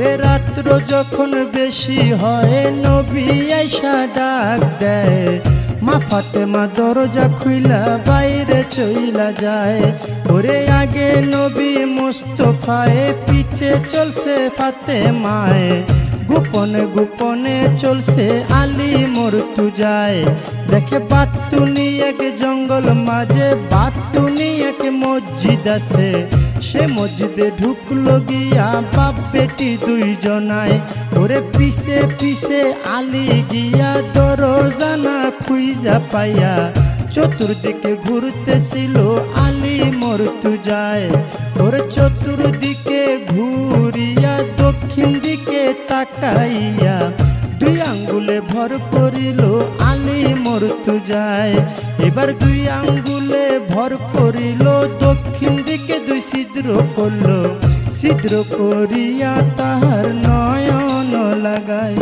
ওরে রাত্র যখন বেশি হয় নবী আইসা ডাক দেয়, মা ফাতেমা দরজা খুইলা বাইরে চইলা যায়। ওরে আগে নবী মুস্তফায়ে, পিছে চলছে ফাতেমায়ে, গোপনে গোপনে চলছে আলী মর্তুজায়। দেখে বাতুনি এক জঙ্গল মাঝে, বাতুনি এক মসজিদ আছে, সে মসজিদে ঢুকলো গিয়া বাপ বেটি দুইজনায়। ওরে পিছে পিছে আলী গিয়া দরজা না খুইজা পাইয়া, চতুর্দিকে ঘুরতেছিল আলী মর্তুজায়। ওরে চতুর্দিকে ঘুরিয়া দক্ষিণ দিকে তাকাইয়া, দুই আঙ্গুলে ভর করিল আলী মর্তুজায়। এবার দুই আঙ্গুলে ভর করিল, দক্ষিণ দিকে দুই ছিদ্র করলো, ছিদ্র করিয়া তাহার নয়ন লাগায়।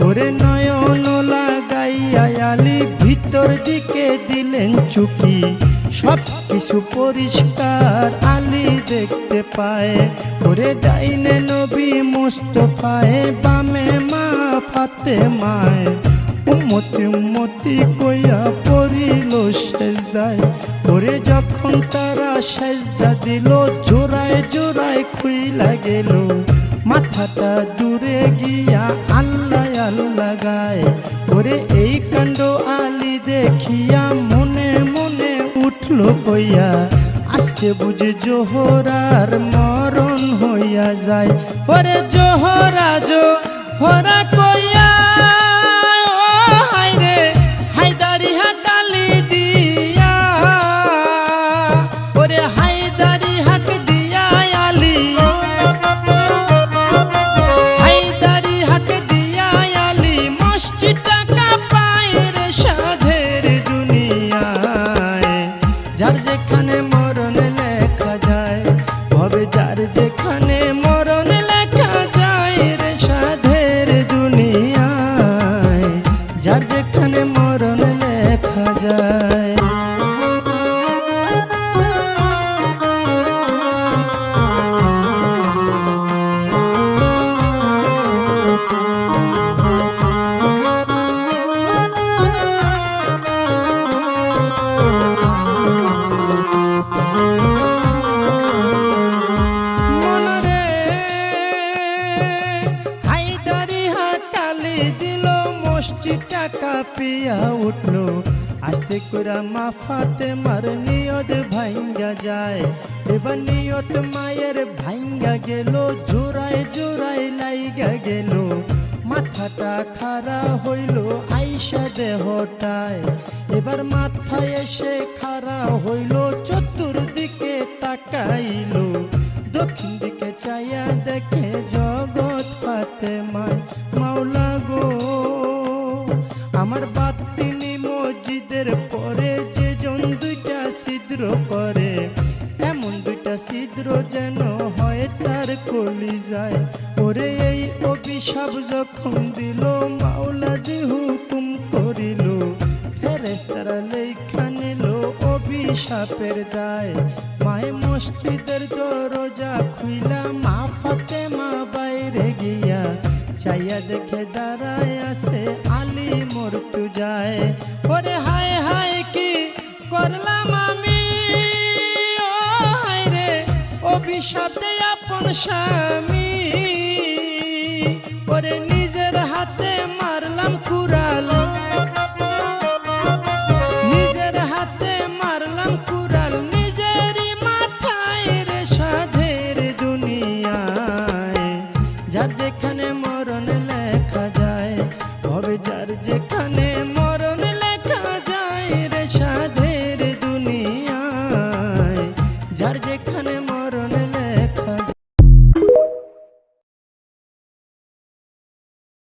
ওরে নয়ন লাগাইয়া আলী ভিতর দিকে দিলেন চুকি, সব কিছু পরিষ্কার আলী দেখতে পায়। ওরে ডাইনে নবী মুস্তফায়ে, বামে মা ফাতেমায়ে, উম্মতি উম্মতি কইয়া পড়িল সেজদায়। ওরে যখন তারা সেজদা দিল, জোড়ায় জোড়ায় খুইলা গেল, মাথাটা দূরে গিয়া আল্লাহ আল্লাহ গায়। ওরে এই কাণ্ড আলী দেখিয়া মনে মনে উঠল কইয়া, আজকে বুঝে জোহরার মরণ হইয়া যায়। ওরে জোহরা জোহরা কইয়া, ও হায়রে হায়দারি হাকালি দিয়া, ওরে হায়দারি হাক দিয়া আলী, হায়দারি হাক দিয়া আলী মসজিদটা কাঁপায় রে সাধের দুনিয়ায়। যার যেখানে মরণ লেখা যায়, ভবে যার যেখানে মরণ লেখা যায় রে সাধের দুনিয়ায়, যার যেখানে মরণ লেখা যায়। কাঁপিয়া উঠলো, আস্তে করে মা ফাতেমার নিয়ত ভাঙ্গা যায়। এবার নিয়ত মায়ের ভাঙ্গা গেল, জোড়ায় জোড়ায় লাইগা গেল, মাথাটা খাড়া হইল আইসা দেহটায়। এবার মাথায় এসে খাড়া হইল, চতুর্দিকে তাকাইল, দক্ষিণ দিকে চাইয়া দেখে জগৎ ফাতেমায়। মাওলা গো, আমার বাতিনি মসজিদের পরে যে জন দুইটা ছিদ্র করে, এমন দুইটা ছিদ্র যেন হয় তার কলিজায়। ওরে এই অভিশাপ যখন দিল, মাওলা জি হুকুম করিল, ফেরেশতারা লেখা নিল অভিশাপের দায়। মায়ে মসজিদের দরজা খুইলা, মা ফাতেমা বাইরে গিয়া চাইয়া দেখে দাঁড়ায় আছে আলী মর্তুজায়। ওরে হায় হায় কি করলাম আমি, ও হায় রে অভিশাপ দেয় আপন স্বামী। ওরে নিজের হাতে মারলাম কুড়াল, নিজের হাতে মারলাম কুড়াল, নিজেরই মাথায় রে সাধের দুনিয়ায়। যার যেখানে মরণ লেখা যায়, ভবে যার যেখানে মরণ লেখা যায় রে সাধের দুনিয়ায়, যার যেখানে